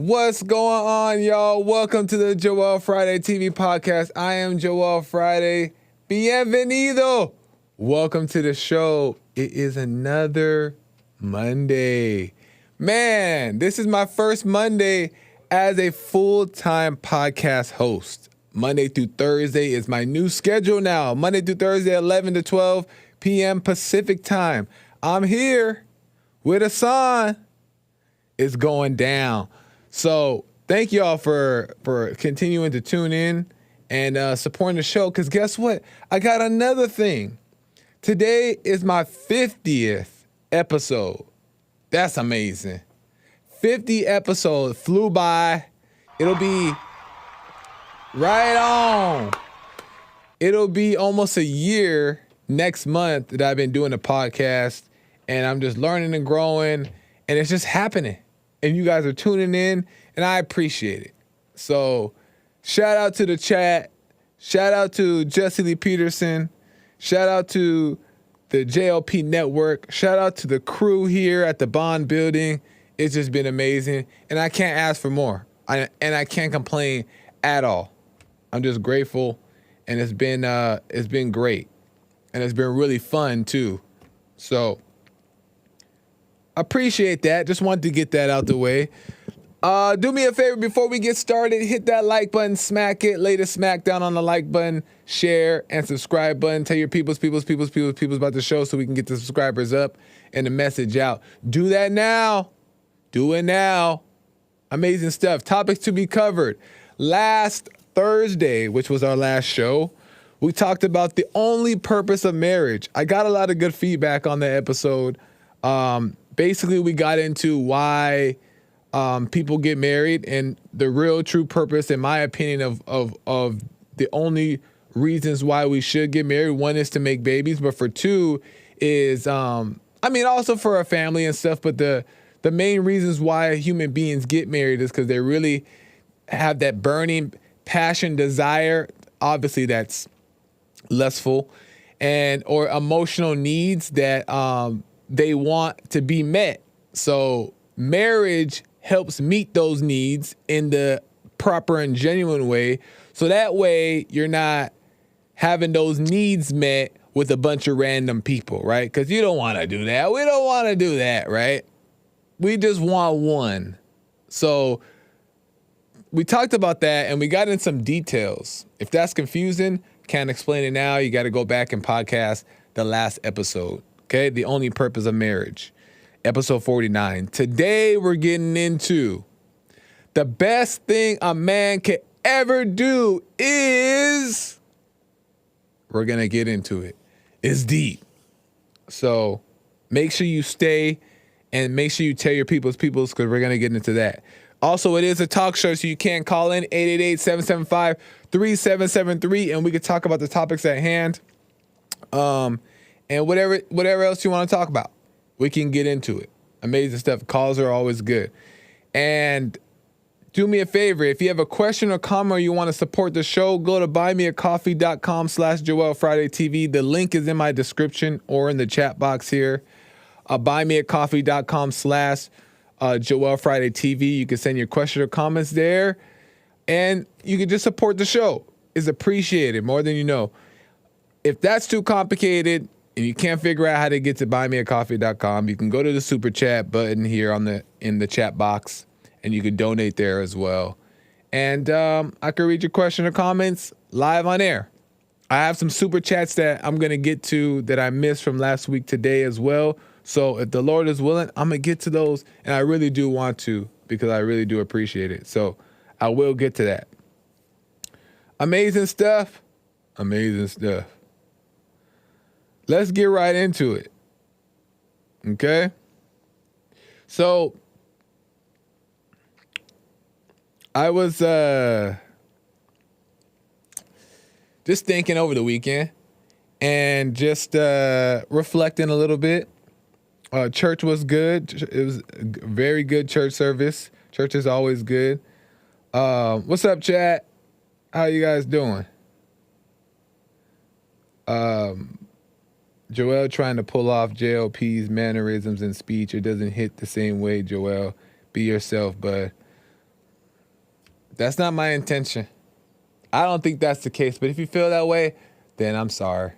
What's going on, y'all? Welcome to the Joel Friday TV podcast. I am Joel Friday. Bienvenido. Welcome to the show. It is another Monday. Man, this is my first Monday as a full-time podcast host. Monday through Thursday is my new schedule now. Monday through Thursday, 11 to 12 p.m. Pacific time. I'm here with a son. It's going down. So thank y'all for continuing to tune in and supporting the show. Because guess what? I got another thing. Today is my 50th episode. That's amazing. 50 episodes flew by. It'll be right on. It'll be almost a year next month that I've been doing a podcast. And I'm just learning and growing. And it's just happening. And you guys are tuning in, and I appreciate it. So shout out to the chat. Shout out to Jesse Lee Peterson. Shout out to the JLP Network. Shout out to the crew here at the Bond Building. It's just been amazing, and I can't ask for more. I can't complain at all. I'm just grateful, and it's been great, and it's been really fun too. So appreciate that. Just wanted to get that out the way. Do me a favor before we get started. Hit that like button, smack it, lay the smack down on the like button, share and subscribe button. Tell your peoples about the show so we can get the subscribers up and the message out. Do that now. Do it now. Amazing stuff. Topics to be covered. Last Thursday, which was our last show, we talked about the only purpose of marriage. I got a lot of good feedback on that episode. Basically, we got into why people get married and the real true purpose, in my opinion, of the only reasons why we should get married. One is to make babies, but for two is, also for a family and stuff. But the main reasons why human beings get married is because they really have that burning passion, desire. Obviously, that's lustful or emotional needs that they want to be met. So marriage helps meet those needs in the proper and genuine way. So that way you're not having those needs met with a bunch of random people, right? Because you don't want to do that. We don't want to do that, right? We just want one. So we talked about that and we got in some details. If that's confusing, can't explain it now. You got to go back and podcast the last episode. Okay, the only purpose of marriage, episode 49. Today, we're getting into the best thing a man can ever do is, we're going to get into it. It's deep. So make sure you stay and make sure you tell your peoples because we're going to get into that. Also, it is a talk show, so you can call in 888-775-3773, and we can talk about the topics at hand. And whatever else you want to talk about, we can get into it. Amazing stuff. Calls are always good. And do me a favor. If you have a question or comment or you want to support the show, go to buymeacoffee.com/JoelFridayTV. The link is in my description or in the chat box here. Buymeacoffee.com/JoelFridayTV. You can send your question or comments there. And you can just support the show. It's appreciated more than you know. If that's too complicated and you can't figure out how to get to buymeacoffee.com, you can go to the super chat button here in the chat box, and you can donate there as well. And I can read your question or comments live on air. I have some super chats that I'm going to get to that I missed from last week today as well. So if the Lord is willing, I'm going to get to those, and I really do want to because I really do appreciate it. So I will get to that. Amazing stuff. Amazing stuff. Let's get right into it. Okay? So I was just thinking over the weekend and just reflecting a little bit. Church was good. It was a very good church service. Church is always good. What's up, chat? How you guys doing? Joel trying to pull off JLP's mannerisms and speech. It doesn't hit the same way, Joel. Be yourself, bud. That's not my intention. I don't think that's the case. But if you feel that way, then I'm sorry.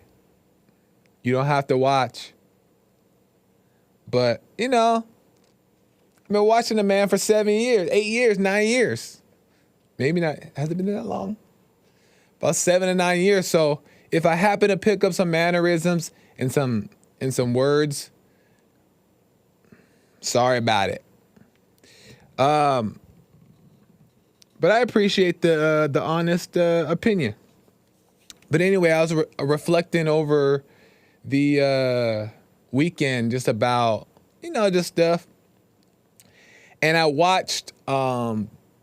You don't have to watch. But, you know, I've been watching the man for 7 years, 8 years, 9 years. Maybe not. Has it been that long? About 7 to 9 years. So if I happen to pick up some mannerisms and some words, sorry about it. But I appreciate the honest opinion. But anyway, I was reflecting over the weekend just about, just stuff. And I watched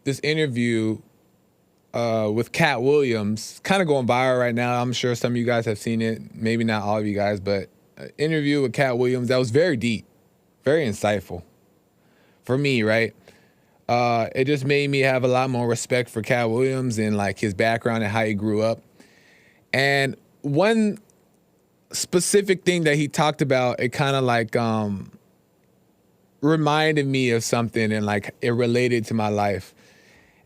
this interview with Cat Williams, kind of going viral right now. I'm sure some of you guys have seen it. Maybe not all of you guys, but an interview with Cat Williams that was very deep, very insightful for me, right? It just made me have a lot more respect for Cat Williams and like his background and how he grew up. And one specific thing that he talked about, it kind of like reminded me of something and like it related to my life.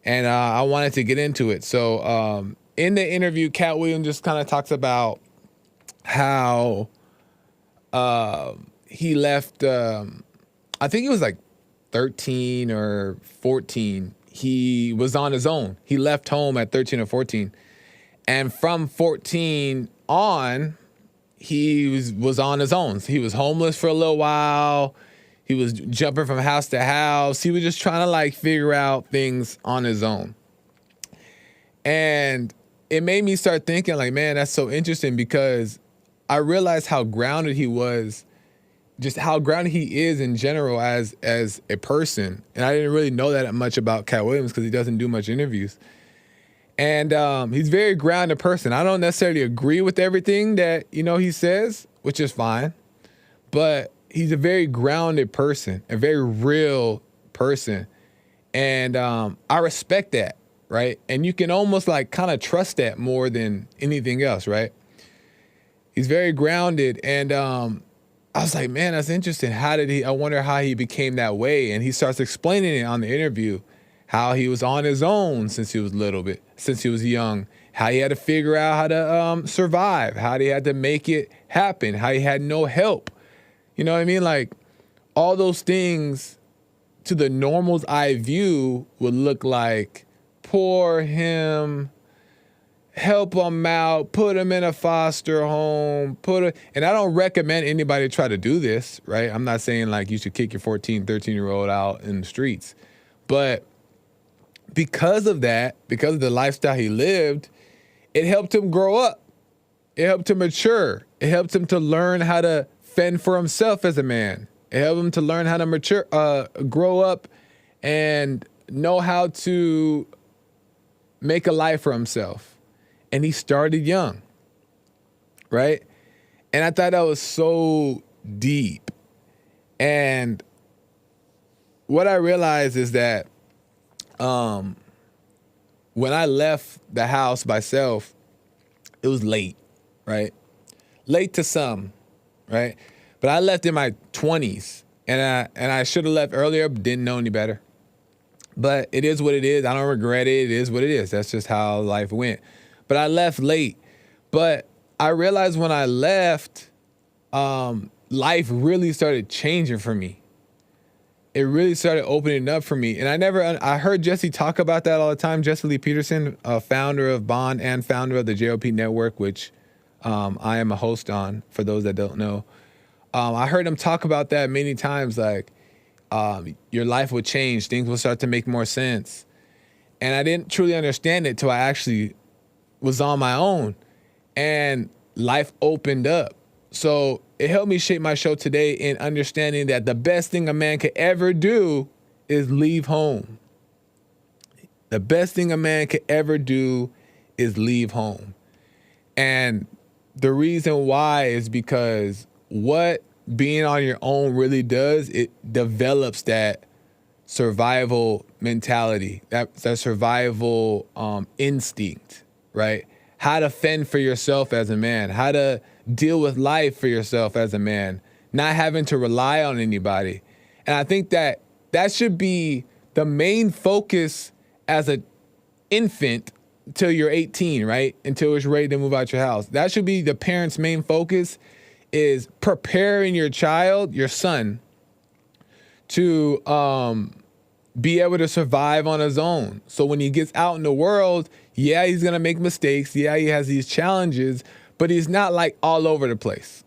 And I wanted to get into it. So in the interview, Cat Williams just kind of talks about how he left, I think he was like 13 or 14. He was on his own. He left home at 13 or 14. And from 14 on, he was on his own. He was homeless for a little while. He was jumping from house to house. He was just trying to like figure out things on his own. And it made me start thinking like, man, that's so interesting because I realized how grounded he was, just how grounded he is in general as a person. And I didn't really know that much about Cat Williams because he doesn't do much interviews. And he's a very grounded person. I don't necessarily agree with everything that, he says, which is fine. But he's a very grounded person, a very real person. And I respect that, right? And you can almost like kind of trust that more than anything else, right? He's very grounded. And I was like, man, that's interesting. I wonder how he became that way. And he starts explaining it on the interview, how he was on his own since he was since he was young, how he had to figure out how to survive, how he had to make it happen, how he had no help. You know what I mean? Like all those things to the normal's eye view would look like poor him, help him out, put him in a foster home, and I don't recommend anybody try to do this, right? I'm not saying like you should kick your 14, 13-year-old out in the streets. But because of that, because of the lifestyle he lived, it helped him grow up. It helped him mature. It helped him to learn how to fend for himself as a man. It helped him to learn how to mature, grow up and know how to make a life for himself. And he started young, right? And I thought that was so deep. And what I realized is that when I left the house myself, it was late, right? Late to some, right? But I left in my 20s, and I should have left earlier, but didn't know any better. But it is what it is. I don't regret it. It is what it is. That's just how life went. But I left late. But I realized when I left, life really started changing for me. It really started opening up for me. And I heard Jesse talk about that all the time. Jesse Lee Peterson, founder of Bond and founder of the JOP Network, which I am a host on, for those that don't know. I heard him talk about that many times, like your life would change. Things will start to make more sense. And I didn't truly understand it till I actually was on my own and life opened up. So it helped me shape my show today in understanding that the best thing a man could ever do is leave home. The best thing a man could ever do is leave home. And the reason why is because what being on your own really does, it develops that survival mentality, that survival instinct, right? How to fend for yourself as a man, how to deal with life for yourself as a man, not having to rely on anybody. And I think that should be the main focus as a infant till you're 18, right? Until it's ready to move out your house. That should be the parent's main focus, is preparing your child, your son, to be able to survive on his own. So when he gets out in the world, yeah, he's going to make mistakes. Yeah, he has these challenges, but he's not like all over the place.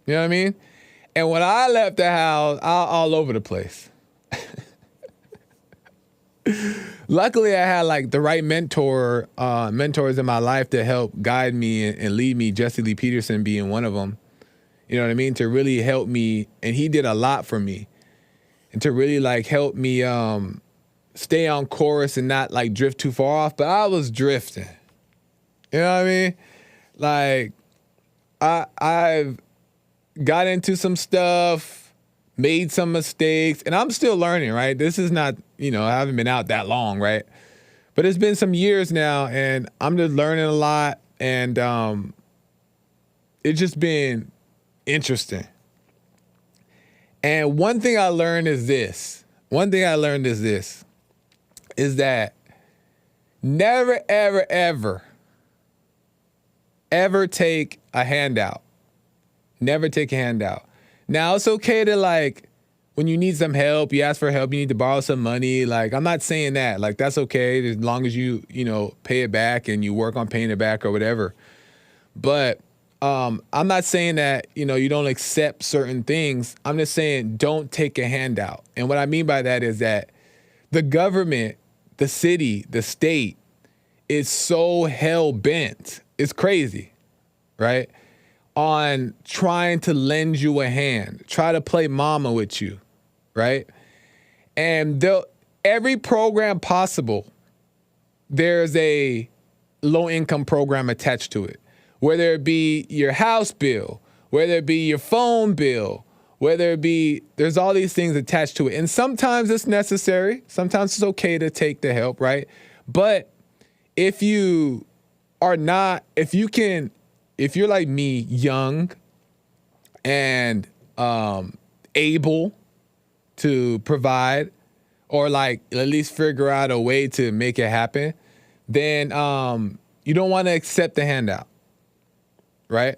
You know what I mean? And when I left the house, I was all over the place. Luckily, I had like the right mentors in my life to help guide me and lead me, Jesse Lee Peterson being one of them. You know what I mean? To really help me. And he did a lot for me. And to really like help me stay on course and not like drift too far off. But I was drifting. You know what I mean? Like I've got into some stuff, made some mistakes, and I'm still learning, right? This is not, I haven't been out that long, right? But it's been some years now, and I'm just learning a lot, and it's just been interesting. And one thing I learned is this, is that never, ever, ever take a handout. Never take a handout. Now, it's okay to like, when you need some help, you ask for help, you need to borrow some money. Like, I'm not saying that. Like, that's okay as long as you pay it back and you work on paying it back or whatever. But I'm not saying that, you don't accept certain things. I'm just saying don't take a handout. And what I mean by that is that the government, the city, the state is so hell-bent. It's crazy, right? On trying to lend you a hand, try to play mama with you, right? And every program possible, there's a low-income program attached to it, whether it be your house bill, whether it be your phone bill, whether it be, there's all these things attached to it. And sometimes it's necessary. Sometimes it's okay to take the help, right? But if you're like me, young and able to provide, or like at least figure out a way to make it happen, then you don't want to accept the handout, right?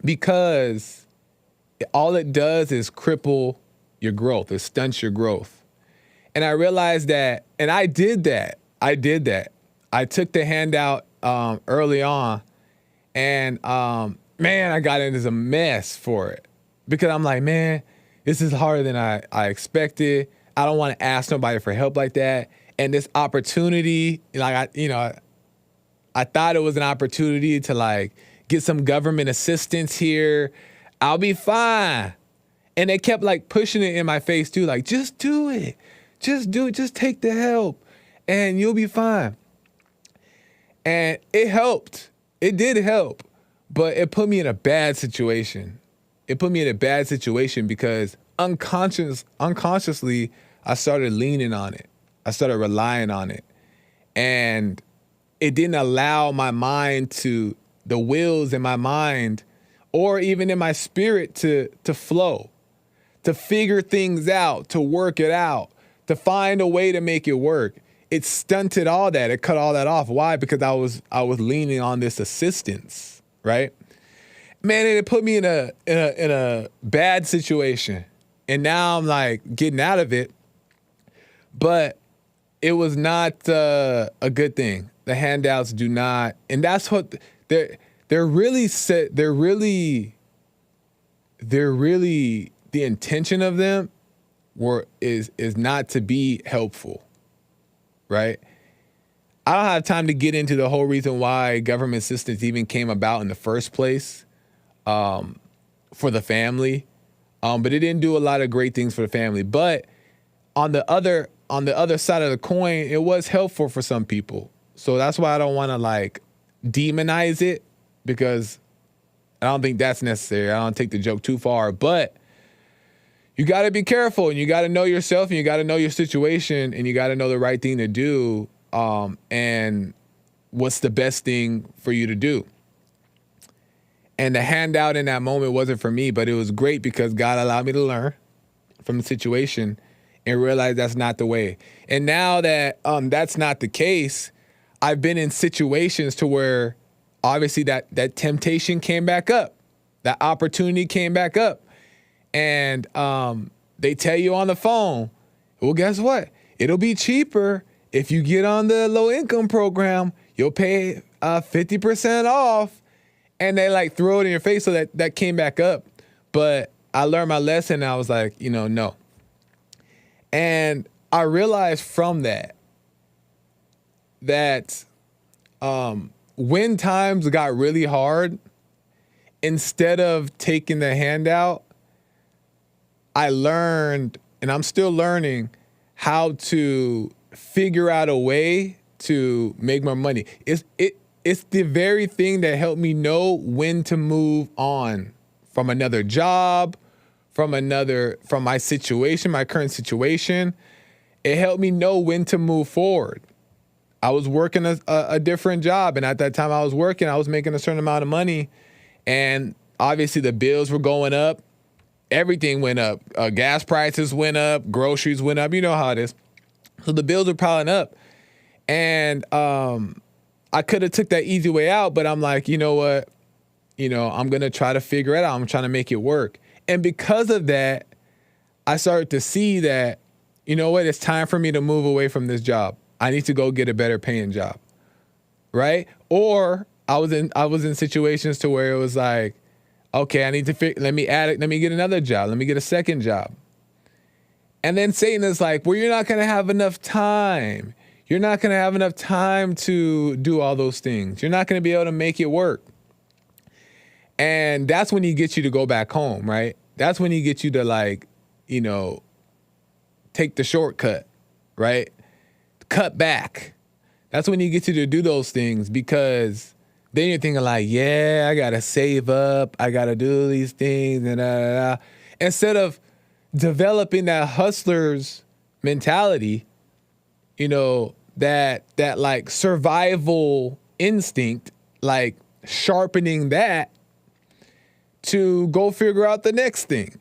Because all it does is cripple your growth. It stunts your growth. And I realized that, and I did that. I took the handout early on. And, man, I got into some mess for it because I'm like, man, this is harder than I expected. I don't want to ask nobody for help like that. And this opportunity, like, I thought it was an opportunity to like get some government assistance here. I'll be fine. And they kept like pushing it in my face too. Like, just do it. Just do it. Just take the help and you'll be fine. And it helped. It did help, but it put me in a bad situation. Because unconsciously, I started leaning on it. I started relying on it. And it didn't allow my mind the wheels in my mind, or even in my spirit to flow, to figure things out, to work it out, to find a way to make it work. It stunted all that. It cut all that off. Why? Because I was leaning on this assistance, right? Man, it put me in a bad situation. And now I'm like getting out of it. But it was not a good thing. The handouts do not, and that's what they're really the intention of them is not to be helpful. Right? I don't have time to get into the whole reason why government assistance even came about in the first place for the family. But it didn't do a lot of great things for the family. But on the other side of the coin, it was helpful for some people. So that's why I don't want to like demonize it, because I don't think that's necessary. I don't take the joke too far, but you got to be careful, and you got to know yourself, and you got to know your situation, and you got to know the right thing to do, and what's the best thing for you to do. And the handout in that moment wasn't for me, but it was great because God allowed me to learn from the situation and realized that's not the way. And now that that's not the case, I've been in situations to where obviously that temptation came back up, that opportunity came back up, and they tell you on the phone, well, guess what? It'll be cheaper if you get on the low income program. You'll pay 50% off, and they like throw it in your face. So that came back up, but I learned my lesson. And I was like, no. And I realized from that when times got really hard, instead of taking the handout, I learned, and I'm still learning, how to figure out a way to make more money. It's the very thing that helped me know when to move on from another job, from my situation, my current situation. It helped me know when to move forward. I was working a different job, and at that time I was making a certain amount of money, and obviously the bills were going up. Everything went up. Gas prices went up. Groceries went up. You know how it is. So the bills were piling up, and I could have took that easy way out, but I'm like, you know what? I'm gonna try to figure it out. I'm trying to make it work. And because of that, I started to see that, you know what, it's time for me to move away from this job. I need to go get a better paying job, right? Or I was in situations to where it was like, okay, I need to let me get another job. Let me get a second job. And then Satan is like, well, you're not going to have enough time. You're not going to have enough time to do all those things. You're not going to be able to make it work. And that's when he gets you to go back home, right? That's when he gets you to take the shortcut, right? Cut back. That's when he gets you to do those things, because then you're thinking like, yeah, I got to save up. I got to do these things and instead of developing that hustler's mentality, that like survival instinct, like sharpening that to go figure out the next thing.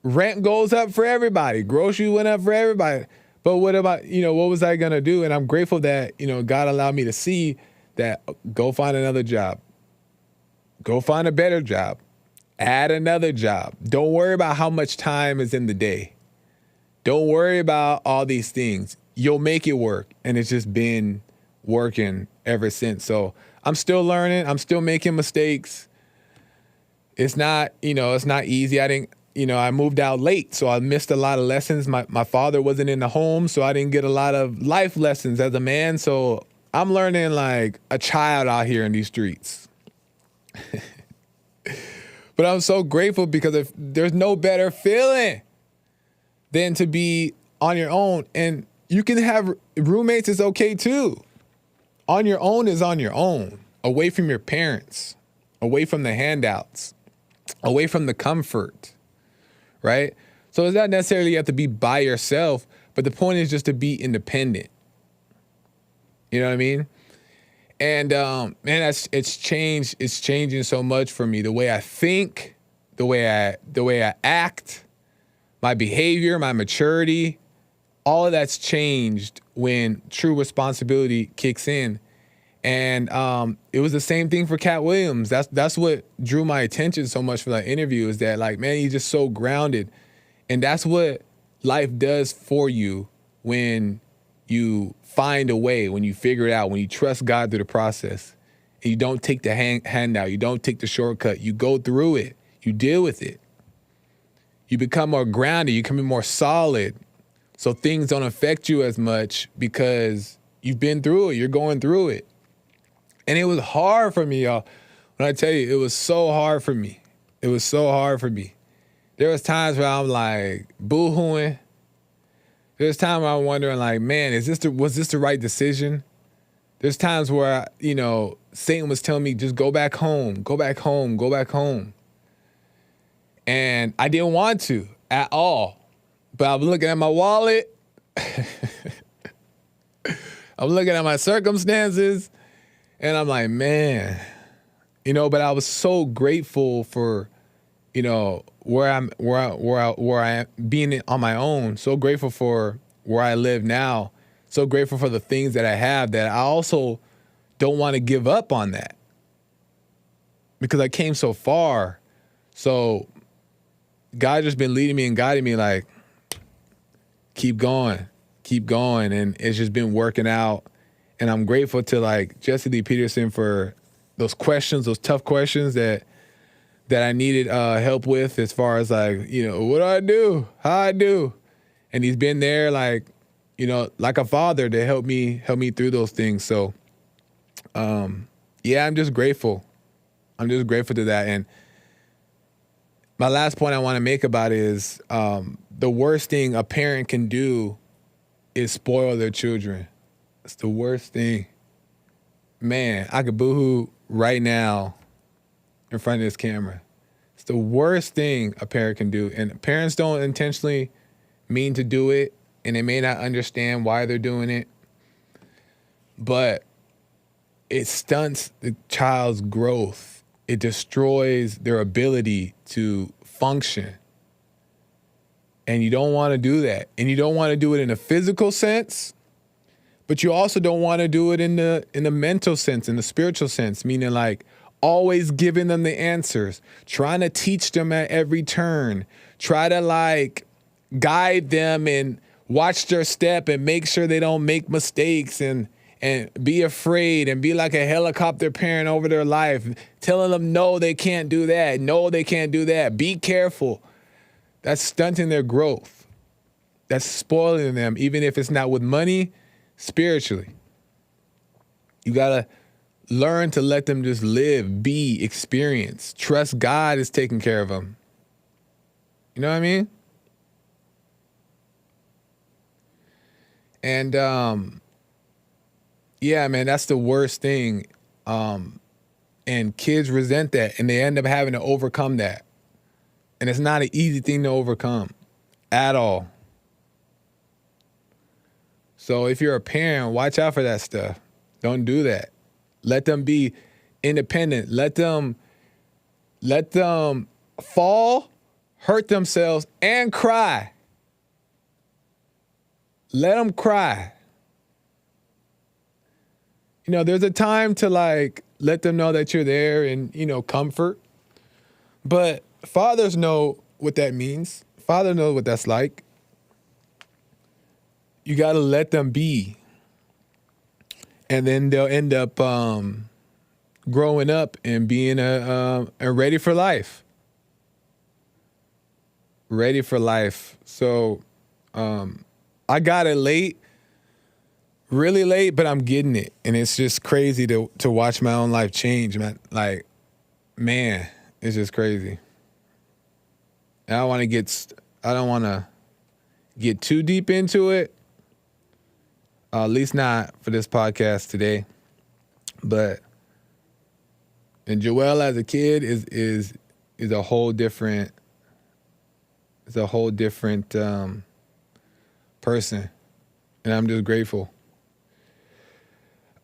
Rent goes up for everybody. Groceries went up for everybody. But what about, what was I going to do? And I'm grateful that, God allowed me to see that. Go find another job. Go find a better job. Add another job. Don't worry about how much time is in the day. Don't worry about all these things. You'll make it work. And it's just been working ever since. So I'm still learning. I'm still making mistakes. It's not, it's not easy. I moved out late, so I missed a lot of lessons. My father wasn't in the home, so I didn't get a lot of life lessons as a man. So I'm learning like a child out here in these streets. But I'm so grateful, because if there's no better feeling than to be on your own. And you can have roommates, is okay too. On your own is on your own, away from your parents, away from the handouts, away from the comfort, right? So it's not necessarily you have to be by yourself, but the point is just to be independent. You know what I mean? And man, it's changed. It's changing so much for me. The way I think, the way I act, my behavior, my maturity, all of that's changed when true responsibility kicks in. And it was the same thing for Cat Williams. That's what drew my attention so much for that interview, is that like, man, he's just so grounded. And that's what life does for you when you find a way, when you figure it out, when you trust God through the process, and you don't take the handout, you don't take the shortcut, you go through it, you deal with it. You become more grounded, you become more solid, so things don't affect you as much because you've been through it, you're going through it. And it was hard for me, y'all. When I tell you, it was so hard for me. It was so hard for me. There was times where I'm like boo-hooing. There's times where I'm wondering like, man, was this the right decision? There's times where, Satan was telling me, just go back home, go back home, go back home. And I didn't want to at all. But I was looking at my wallet. I'm looking at my circumstances. And I'm like, man, but I was so grateful for, where I am being on my own. So grateful for where I live now. So grateful for the things that I have, that I also don't want to give up on that, because I came so far. So God just been leading me and guiding me, like, keep going. And it's just been working out. And I'm grateful to, like, Jesse Lee Peterson for those questions, those tough questions that I needed help with, as far as, like, what do I do? How I do? And he's been there, like, like a father, to help me through those things. So, yeah, I'm just grateful. I'm just grateful to that. And my last point I want to make about it is, the worst thing a parent can do is spoil their children. It's the worst thing. Man, I could boohoo right now in front of this camera. It's the worst thing a parent can do. And parents don't intentionally mean to do it, and they may not understand why they're doing it, but it stunts the child's growth. It destroys their ability to function. And you don't want to do that. And you don't want to do it in a physical sense, but you also don't want to do it in the mental sense, in the spiritual sense, meaning, like, always giving them the answers, trying to teach them at every turn, try to, like, guide them and watch their step and make sure they don't make mistakes, and be afraid and be like a helicopter parent over their life, telling them, no, they can't do that. No, they can't do that. Be careful. That's stunting their growth. That's spoiling them, even if it's not with money, spiritually. You got to learn to let them just live, be, experience. Trust God is taking care of them. You know what I mean? And, yeah, man, that's the worst thing. And kids resent that, and they end up having to overcome that. And it's not an easy thing to overcome at all. So if you're a parent, watch out for that stuff. Don't do that. Let them be independent. Let them fall, hurt themselves, and cry. Let them cry. There's a time to, like, let them know that you're there and, comfort. But fathers know what that means. Father knows what that's like. You got to let them be. And then they'll end up growing up and being ready for life. Ready for life. So I got it late. Really late, but I'm getting it. And it's just crazy to watch my own life change, man. Like, man, it's just crazy. And I don't want to get too deep into it. At least not for this podcast today. And Joel as a kid is a whole different person. And I'm just grateful.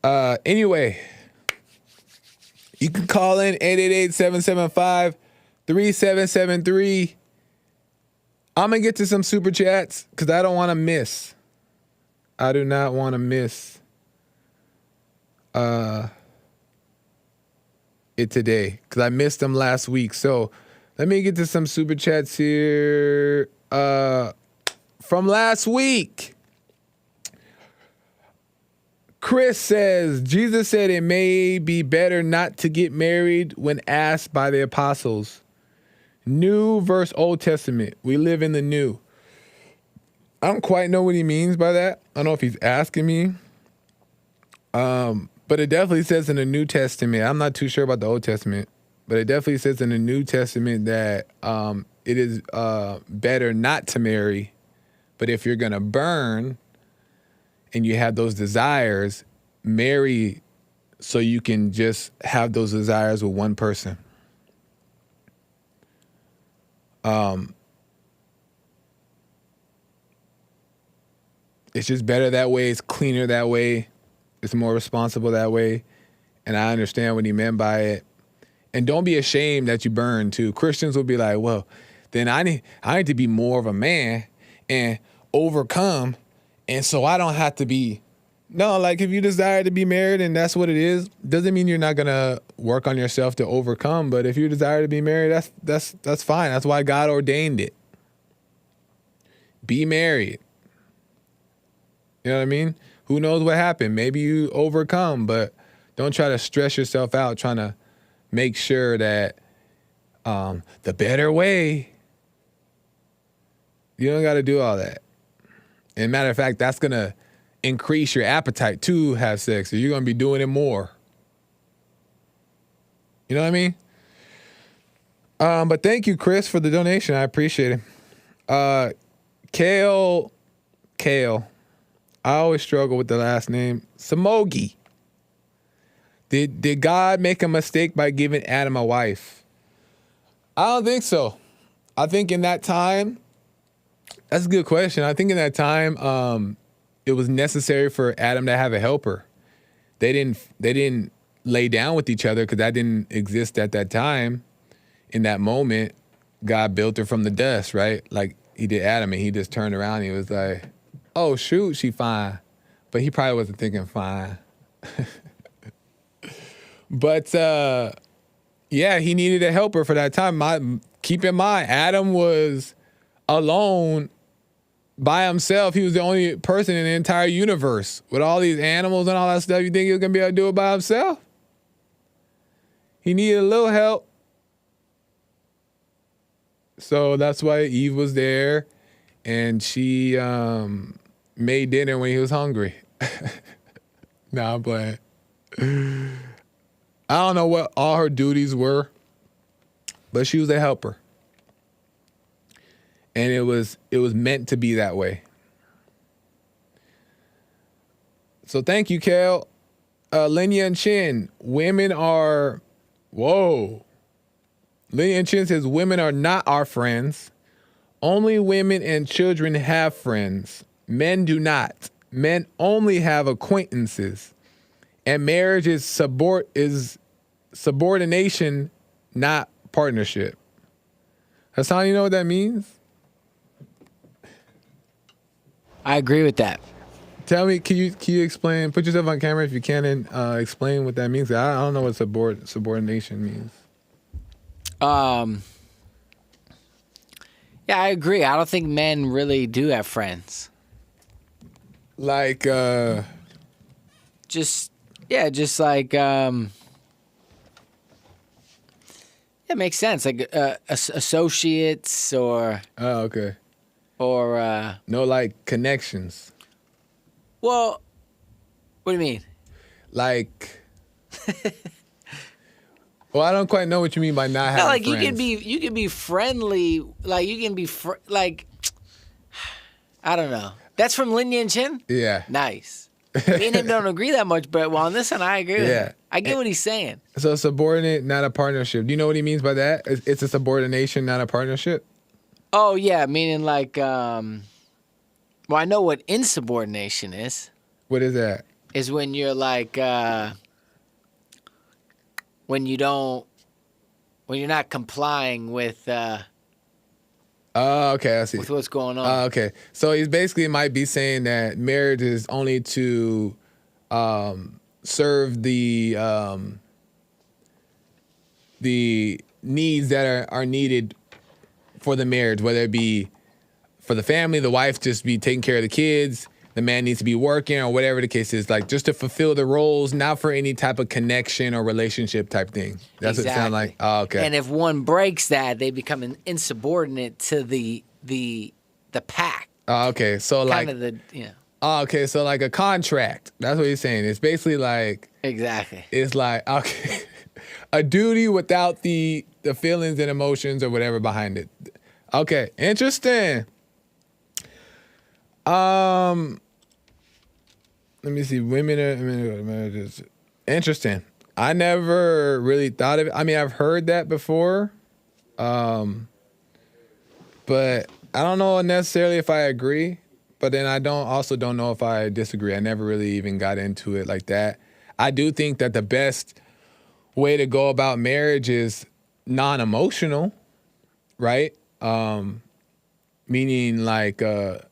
Anyway, you can call in 888-775-3773. I'm going to get to some super chats because I don't want to miss. I do not want to miss it today because I missed them last week. So let me get to some super chats here from last week. Chris says, Jesus said it may be better not to get married when asked by the apostles. New versus Old Testament. We live in the new. I don't quite know what he means by that. I don't know if he's asking me. But it definitely says in the New Testament. I'm not too sure about the Old Testament. But it definitely says in the New Testament that it is better not to marry. But if you're going to burn and you have those desires, marry so you can just have those desires with one person. It's just better that way. It's cleaner that way. It's more responsible that way. And I understand what he meant by it. And don't be ashamed that you burn too. Christians will be like, well, then I need to be more of a man and overcome, and so I don't have to be. No, like if you desire to be married and that's what it is, doesn't mean you're not gonna work on yourself to overcome. But if you desire to be married, that's fine. That's why God ordained it. Be married. You know what I mean? Who knows what happened? Maybe you overcome, but don't try to stress yourself out trying to make sure that the better way. You don't got to do all that. And matter of fact, that's going to increase your appetite to have sex. So you're going to be doing it more. You know what I mean? But thank you, Chris, for the donation. I appreciate it. Kale. I always struggle with the last name. Samogi. Did God make a mistake by giving Adam a wife? I don't think so. I think in that time, that's a good question. I think in that time, it was necessary for Adam to have a helper. They didn't lay down with each other because that didn't exist at that time. In that moment, God built her from the dust, right? Like he did Adam, and he just turned around and he was like, oh, shoot, she fine. But he probably wasn't thinking fine. But, yeah, he needed a helper for that time. Keep in mind, Adam was alone by himself. He was the only person in the entire universe. With all these animals and all that stuff, you think he was going to be able to do it by himself? He needed a little help. So that's why Eve was there, and she made dinner when he was hungry. Nah, I'm playing. I don't know what all her duties were, but she was a helper. And it was meant to be that way. So thank you, Kel. Linya and Chin, women are, whoa. Linya and Chin says, women are not our friends. Only women and children have friends. Men do not. Men only have acquaintances. And marriage is subordination, not partnership. Hassan, you know what that means? I agree with that. Tell me, can you explain? Put yourself on camera if you can, and explain what that means. I don't know what subordination means. Yeah, I agree. I don't think men really do have friends. Like, just like, it makes sense. Like associates or. Oh, okay. Or. No, like connections. Well, what do you mean? Like. Well, I don't quite know what you mean by not having friends. You can be friendly. Like you can be like. I don't know. That's from Lin Yan Chin? Yeah. Nice. Me and him don't agree that much, but on this one, I agree with him. I get what he's saying. So subordinate, not a partnership. Do you know what he means by that? It's a subordination, not a partnership? Oh, yeah, meaning like, well, I know what insubordination is. What is that? Is when you're like, when you're not complying with, oh, okay, I see. With what's going on. Okay. So he basically might be saying that marriage is only to serve the needs that are needed for the marriage, whether it be for the family, the wife just be taking care of the kids, the man needs to be working, or whatever the case is, like just to fulfill the roles, not for any type of connection or relationship type thing. That's what it sounds like. Oh, okay. And if one breaks that, they become an insubordinate to the pack. Oh, okay. So like kind of the. Oh, okay. So like a contract. That's what he's saying. It's basically like. Exactly. It's like, okay, a duty without the feelings and emotions or whatever behind it. Okay, interesting. Let me see. Women are interesting. I never really thought of it. I mean, I've heard that before, but I don't know necessarily if I agree. But then I don't know if I disagree. I never really even got into it like that. I do think that the best way to go about marriage is non-emotional, right? Meaning like a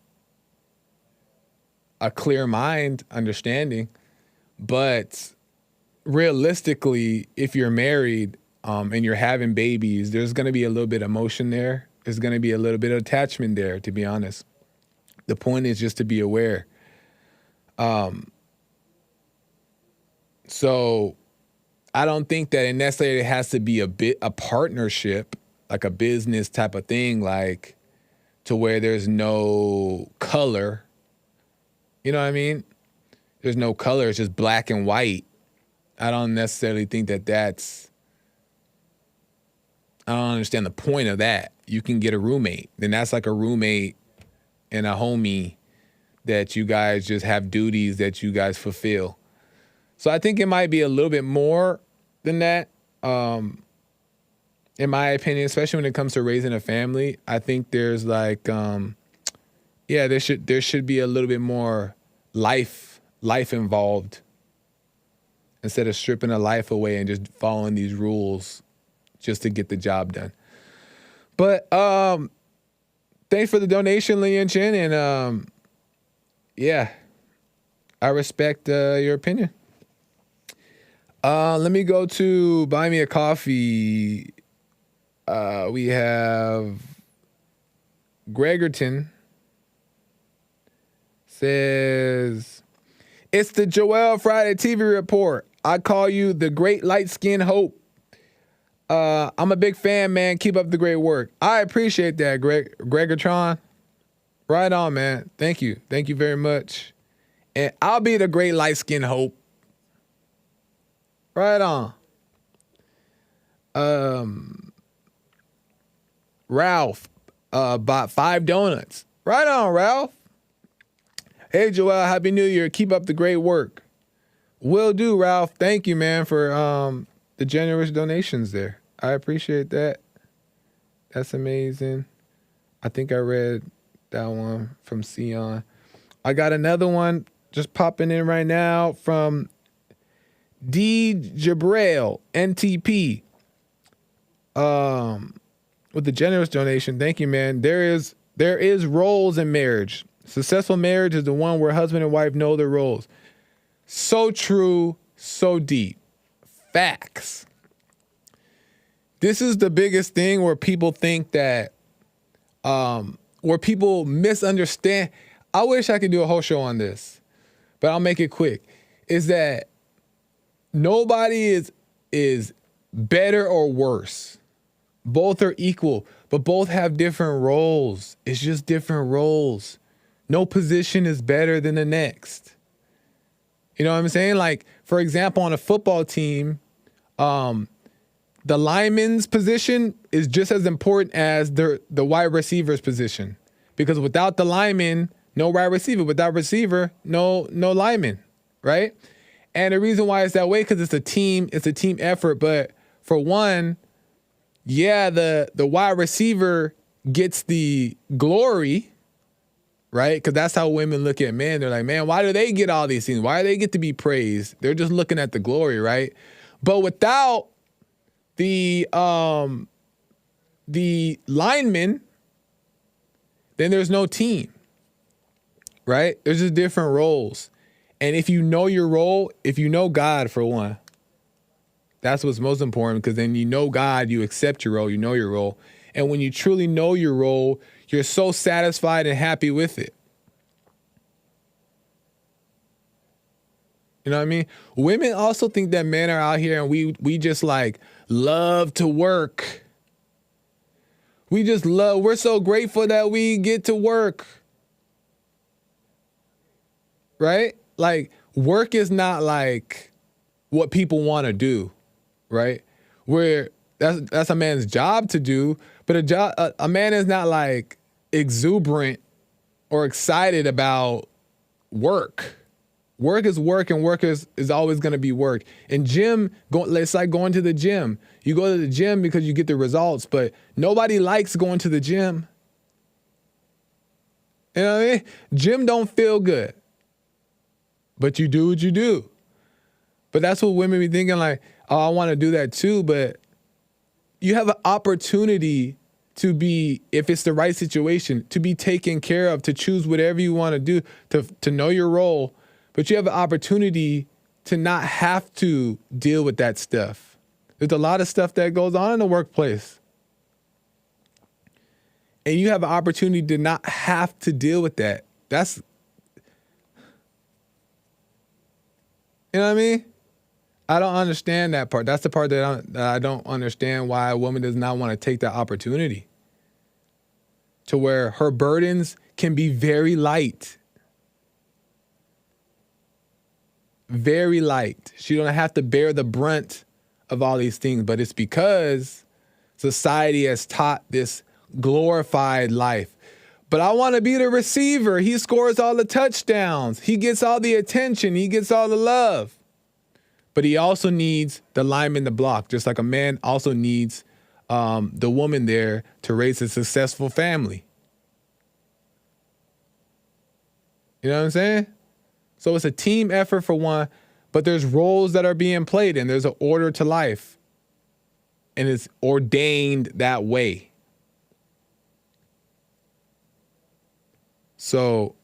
clear mind, understanding. But realistically, if you're married and you're having babies, there's going to be a little bit of emotion there. There's going to be a little bit of attachment there, to be honest. The point is just to be aware. So I don't think that it necessarily has to be a partnership, like a business type of thing, like to where there's no color. You know what I mean? There's no color. It's just black and white. I don't necessarily think I don't understand the point of that. You can get a roommate. Then that's like a roommate and a homie that you guys just have duties that you guys fulfill. So I think it might be a little bit more than that. In my opinion, especially when it comes to raising a family, I think there's like, there should be a little bit more life involved instead of stripping a life away and just following these rules just to get the job done. But thanks for the donation, Leon Chin, and I respect your opinion. Let me go to Buy Me a Coffee. We have Gregerton says, it's the Joel Friday TV report. I call you the great light skin hope. I'm a big fan, man. Keep up the great work. I appreciate that, Gregortron. Right on, man. Thank you. Thank you very much. And I'll be the great light skin hope. Right on. Ralph bought 5 donuts. Right on, Ralph. Hey, Joel, Happy New Year. Keep up the great work. Will do, Ralph. Thank you, man, for the generous donations there. I appreciate that. That's amazing. I think I read that one from Sion. I got another one just popping in right now from D. Jabrail, NTP. With the generous donation. Thank you, man. There is roles in marriage. Successful marriage is the one where husband and wife know their roles. So true, so deep. Facts. This is the biggest thing where people think that, where people misunderstand. I wish I could do a whole show on this, but I'll make it quick. Is that nobody is better or worse. Both are equal, but both have different roles. It's just different roles. No position is better than the next. You know what I'm saying? Like, for example, on a football team, the lineman's position is just as important as the wide receiver's position. Because without the lineman, no wide receiver. Without receiver, no lineman, right? And the reason why it's that way, because it's a team effort. But for one, the wide receiver gets the glory, right? Because that's how women look at men. They're like, man, why do they get all these things? Why do they get to be praised? They're just looking at the glory, right? But without the lineman, then there's no team, right? There's just different roles. And if you know your role, if you know God, for one, that's what's most important, because then you know God, you accept your role, you know your role. And when you truly know your role, you're so satisfied and happy with it. You know what I mean? Women also think that men are out here and we just like love to work. We're so grateful that we get to work. Right? Like, work is not like what people want to do, right? Where that's a man's job to do, but a man is not like exuberant or excited about work. Work is work, and work is always going to be work. And it's like going to the gym. You go to the gym because you get the results, but nobody likes going to the gym. You know what I mean? Gym don't feel good, but you do what you do. But that's what women be thinking, like, oh, I want to do that too. But you have an opportunity to be, if it's the right situation, to be taken care of, to choose whatever you want to do, to know your role. But you have an opportunity to not have to deal with that stuff. There's a lot of stuff that goes on in the workplace. And you have an opportunity to not have to deal with that. That's, you know what I mean? I don't understand that part. That's the part that I don't understand, why a woman does not want to take that opportunity to where her burdens can be very light. Very light. She don't have to bear the brunt of all these things, but it's because society has taught this glorified life. But I want to be the receiver. He scores all the touchdowns. He gets all the attention. He gets all the love. But he also needs the lineman to block, just like a man also needs the woman there to raise a successful family. You know what I'm saying? So it's a team effort for one, but there's roles that are being played and there's an order to life. And it's ordained that way. So,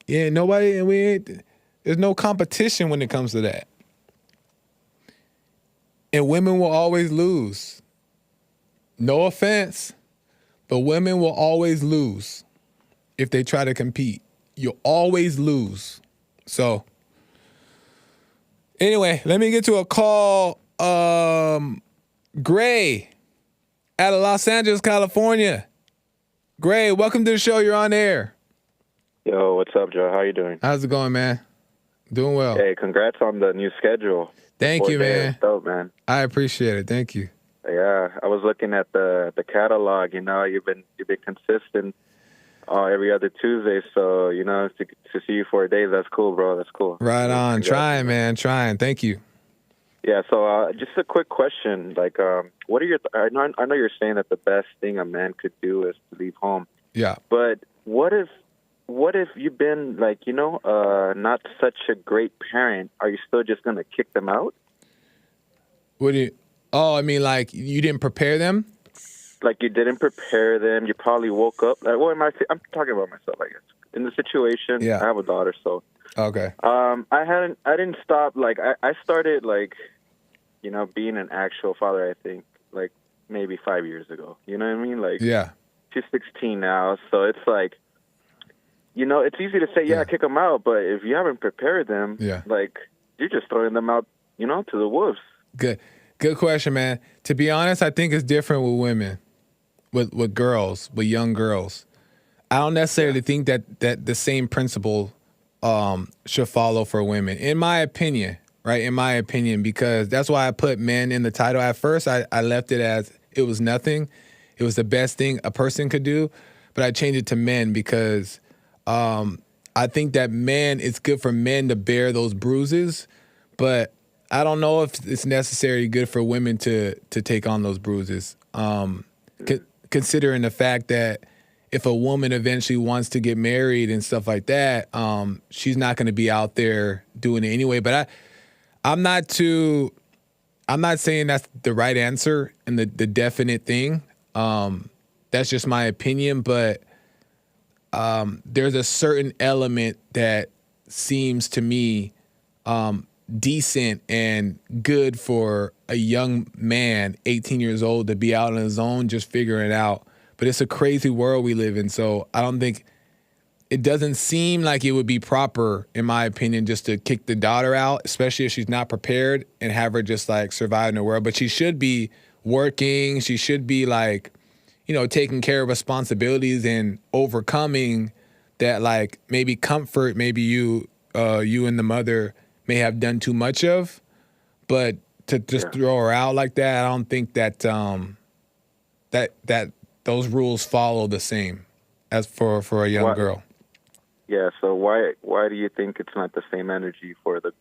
yeah, there's no competition when it comes to that. And women will always lose. No offense, but women will always lose if they try to compete. You'll always lose. So, anyway, let me get to a call. Gray out of Los Angeles, California. Gray, welcome to the show. You're on air. Yo, what's up, Joe? How you doing? How's it going, man? Doing well. Hey, congrats on the new schedule. Thank you, man. Dope, man. I appreciate it. Thank you. Yeah, I was looking at the catalog. You know, you've been consistent every other Tuesday. So to see you for a day, that's cool, bro. That's cool. Right on. Trying, man. Trying. Thank you. Yeah. So just a quick question. Like, what are your? I know you're saying that the best thing a man could do is to leave home. Yeah. But what if you've been like, not such a great parent? Are you still just gonna kick them out? What do you? Oh, I mean, like you didn't prepare them. Like you didn't prepare them. You probably woke up. Like, I'm talking about myself, I guess. In the situation, yeah. I have a daughter, so okay. I didn't stop. Like I started like, being an actual father. I think like maybe 5 years ago. You know what I mean? Like yeah. She's 16 now, so it's like, it's easy to say kick them out, but if you haven't prepared them, like you're just throwing them out, to the wolves. Good question, man. To be honest, I think it's different with women. With girls, with young girls. I don't necessarily think that the same principle should follow for women, in my opinion, right? In my opinion, because that's why I put men in the title. At first, I left it as it was nothing. It was the best thing a person could do, but I changed it to men because I think that it's good for men to bear those bruises, but I don't know if it's necessarily good for women to take on those bruises. Considering the fact that if a woman eventually wants to get married and stuff like that, she's not going to be out there doing it anyway. But I'm not saying that's the right answer and the definite thing. That's just my opinion. But there's a certain element that seems to me decent and good for a young man, 18 years old, to be out on his own, just figuring it out. But it's a crazy world we live in, so I don't think it doesn't seem like it would be proper, in my opinion, just to kick the daughter out, especially if she's not prepared, and have her just like survive in the world. But she should be working. She should be like, taking care of responsibilities and overcoming that, like maybe comfort, maybe you and the mother may have done too much of, but to just throw her out like that, I don't think that that those rules follow the same as for a young girl. Yeah. So why do you think it's not the same energy for the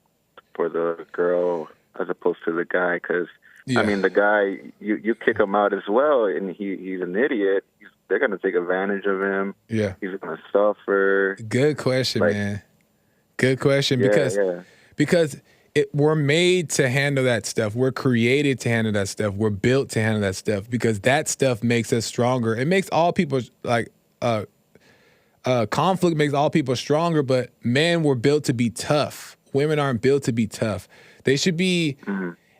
girl as opposed to the guy? Because I mean, the guy, you kick him out as well, and he's an idiot. They're gonna take advantage of him. Yeah. He's gonna suffer. Good question, man. Good question. Yeah. Because we're made to handle that stuff. We're created to handle that stuff. We're built to handle that stuff because that stuff makes us stronger. It makes all people conflict makes all people stronger, but men were built to be tough. Women aren't built to be tough. They should be,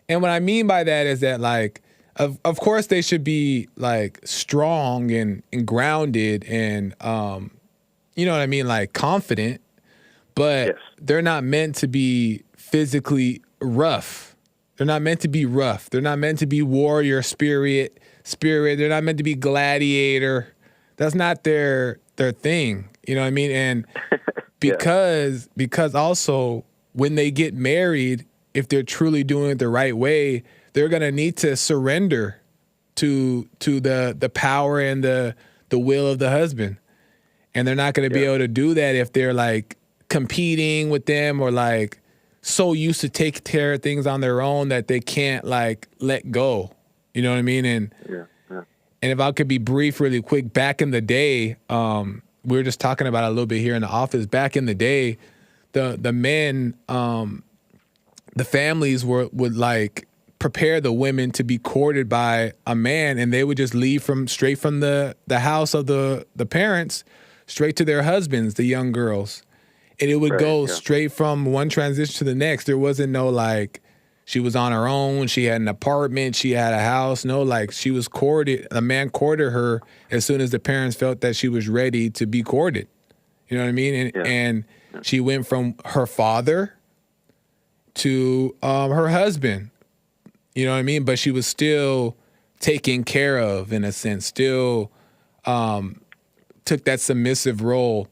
and what I mean by that is that like, of course they should be like strong and grounded and, you know what I mean? Like confident, but they're not meant to be physically rough. They're not meant to be rough. They're not meant to be warrior spirit. They're not meant to be gladiator. That's not their thing. You know what I mean? And because also when they get married, if they're truly doing it the right way, they're gonna need to surrender to the power and the will of the husband. And they're not gonna be able to do that if they're like competing with them or like so used to take care of things on their own that they can't like let go. You know what I mean? And and if I could be brief really quick, back in the day, we were just talking about it a little bit here in the office. Back in the day, the men, the families would like prepare the women to be courted by a man, and they would just leave straight from the house of the parents straight to their husbands, the young girls. And it would go straight from one transition to the next. There wasn't no like she was on her own, she had an apartment, she had a house. No, like she was courted. A man courted her as soon as the parents felt that she was ready to be courted. You know what I mean? And she went from her father to her husband. You know what I mean? But she was still taken care of in a sense, still took that submissive role.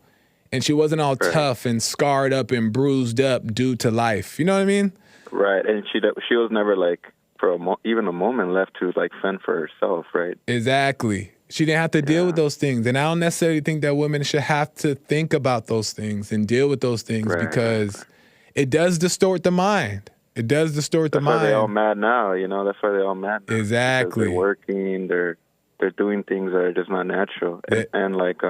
And she wasn't all tough and scarred up and bruised up due to life. You know what I mean? Right. And she was never like for even a moment left to like fend for herself, right? Exactly. She didn't have to deal with those things. And I don't necessarily think that women should have to think about those things and deal with those things because it does distort the mind. It does distort the mind. That's why they're all mad now, you know? That's why they're all mad now. Exactly. They're working, they're doing things that are just not natural. And like,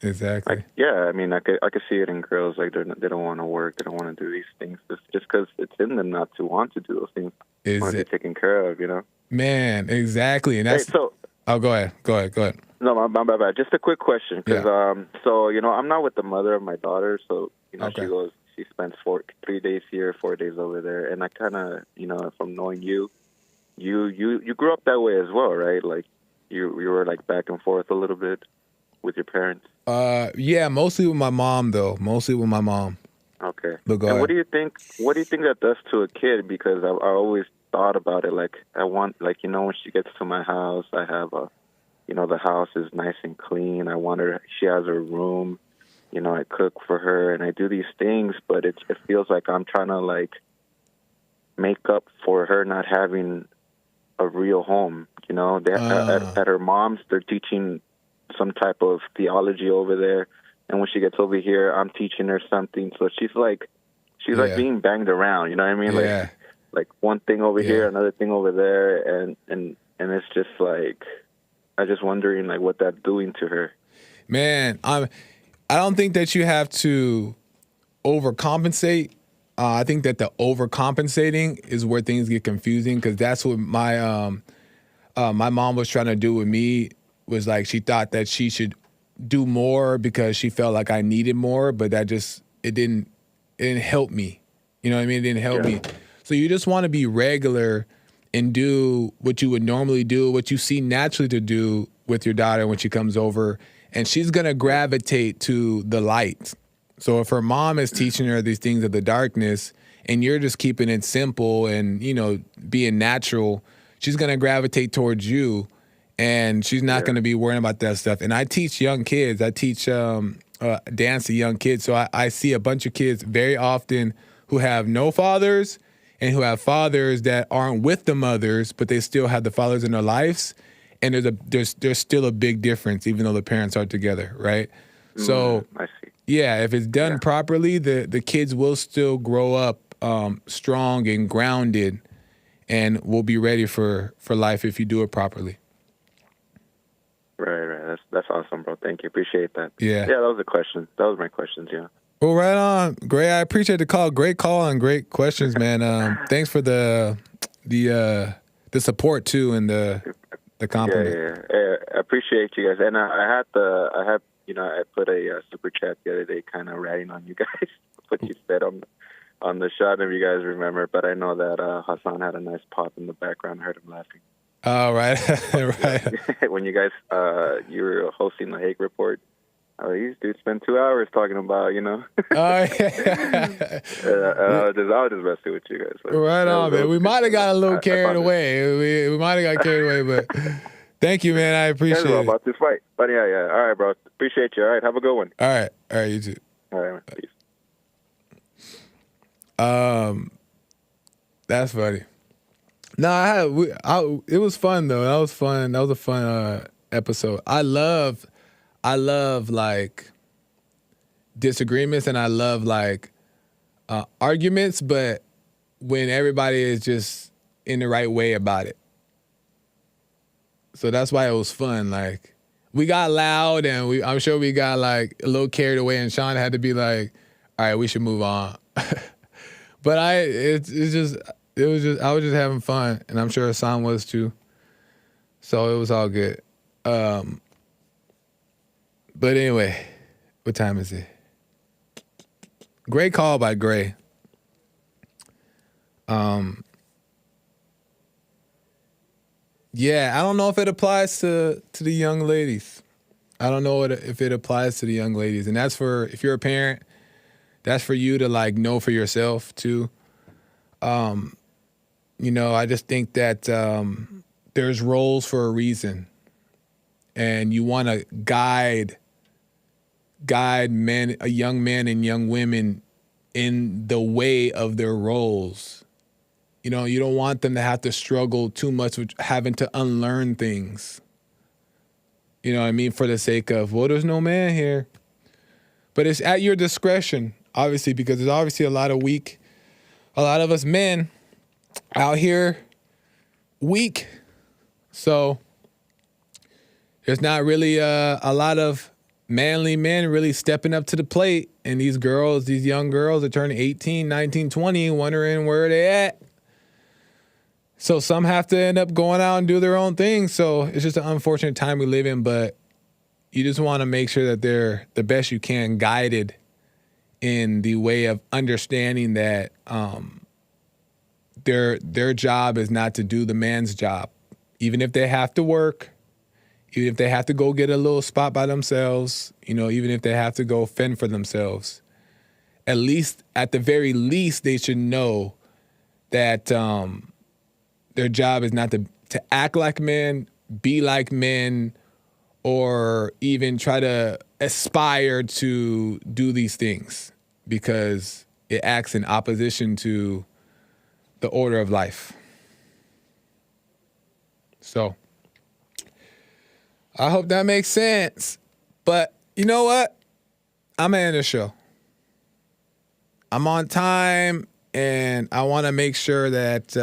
exactly. I mean, I could see it in girls. Like they don't want to work. They don't want to do these things just because it's in them not to want to do those things. Want to be taken care of, you know? Man, exactly. And that's go ahead. No, my bad. Just a quick question, because so you know, I'm not with the mother of my daughter, so you know, she spends 3 days here, 4 days over there, and I kind of, you know, from knowing you grew up that way as well, right? Like you were like back and forth a little bit with your parents. Yeah, mostly with my mom though. Okay. But go ahead. What do you think that does to a kid? Because I always thought about it. Like I want, like, you know, when she gets to my house, I have you know, the house is nice and clean. I want her. She has her room. You know, I cook for her and I do these things, but it feels like I'm trying to like make up for her not having a real home. You know, at her mom's, they're teaching some type of theology over there, and when she gets over here, I'm teaching her something. So she's like being banged around. You know what I mean? Like one thing over here, another thing over there, and it's just like I'm just wondering like what that's doing to her. Man, I don't think that you have to overcompensate. I think that the overcompensating is where things get confusing, because that's what my mom was trying to do with me. Was like she thought that she should do more because she felt like I needed more, but that just it didn't help me. You know what I mean? It didn't help me. So you just want to be regular and do what you would normally do, what you see naturally to do with your daughter when she comes over, and she's gonna gravitate to the light. So if her mom is teaching her these things of the darkness and you're just keeping it simple and, you know, being natural, she's gonna gravitate towards you. And she's not going to be worrying about that stuff. And I teach young kids. I teach dance to young kids. So I see a bunch of kids very often who have no fathers and who have fathers that aren't with the mothers, but they still have the fathers in their lives. And there's still a big difference, even though the parents are together, right? So I see. Yeah, if it's done properly, the kids will still grow up strong and grounded, and will be ready for life if you do it properly. Right. That's awesome, bro. Thank you. Appreciate that. Yeah. Yeah, that was a question. That was my questions, yeah. Well, right on. Great. I appreciate the call. Great call and great questions, man. Thanks for the support too and the compliment. Yeah. I appreciate you guys. And I put a super chat the other day, kind of ratting on you guys, what you said on the shot, if you guys remember. But I know that Hassan had a nice pop in the background. I heard him laughing. Oh, right, right. When you guys you were hosting the Hague Report. These dudes spent 2 hours talking about, Oh, yeah. I was just messing with you guys. Right on, man. We might have got a little carried away. We might have got carried away, but thank you, man. I appreciate it. About this fight. But yeah. All right, bro. Appreciate you. All right, have a good one. All right, you too. All right, man. Peace. That's funny. No, it was fun though. That was fun. That was a fun episode. I love like disagreements and I love like arguments, but when everybody is just in the right way about it. So that's why it was fun. Like we got loud and I'm sure we got like a little carried away and Sean had to be like, all right, we should move on. But I was just having fun and I'm sure Hassan was too. So it was all good. But anyway, what time is it? Great call by Gray. Yeah, I don't know if it applies to the young ladies. I don't know if it applies to the young ladies. And that's for, if you're a parent, that's for you to like know for yourself too. I just think that there's roles for a reason. And you want to guide men, young men and young women in the way of their roles. You don't want them to have to struggle too much with having to unlearn things. You know what I mean? For the sake of, well, there's no man here. But it's at your discretion, obviously, because there's obviously a lot of us men out here weak. So there's not really a lot of manly men really stepping up to the plate. And these young girls are turning 18, 19, 20, wondering where they at. So some have to end up going out and do their own thing. So it's just an unfortunate time we live in, but you just want to make sure that they're the best you can guided in the way of understanding that their job is not to do the man's job. Even if they have to work, even if they have to go get a little spot by themselves, even if they have to go fend for themselves, at the very least, they should know that their job is not to act like men, be like men, or even try to aspire to do these things because it acts in opposition to the order of life. So I hope that makes sense. But you know what? I'm going to end the show. I'm on time, and I want to make sure that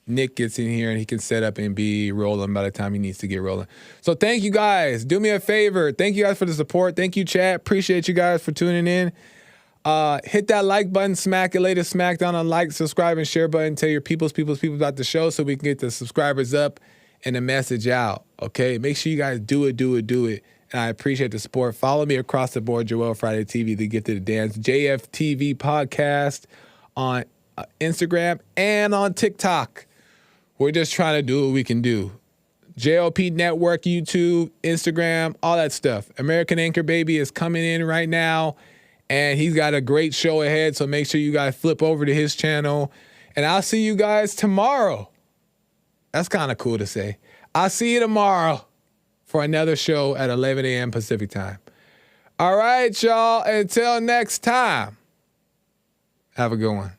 Nick gets in here and he can set up and be rolling by the time he needs to get rolling. So thank you guys. Do me a favor. Thank you guys for the support. Thank you, chat. Appreciate you guys for tuning in. Hit that like button, smack it, latest smackdown on like, subscribe, and share button. Tell your people about the show so we can get the subscribers up and the message out. Okay, make sure you guys do it. And I appreciate the support. Follow me across the board, Joel Friday TV, The Gifted to Dance, JFTV podcast on Instagram and on TikTok. We're just trying to do what we can do. JLP Network, YouTube, Instagram, all that stuff. American Anchor Baby is coming in right now, and he's got a great show ahead, so make sure you guys flip over to his channel. And I'll see you guys tomorrow. That's kind of cool to say. I'll see you tomorrow for another show at 11 a.m. Pacific time. All right, y'all. Until next time, have a good one.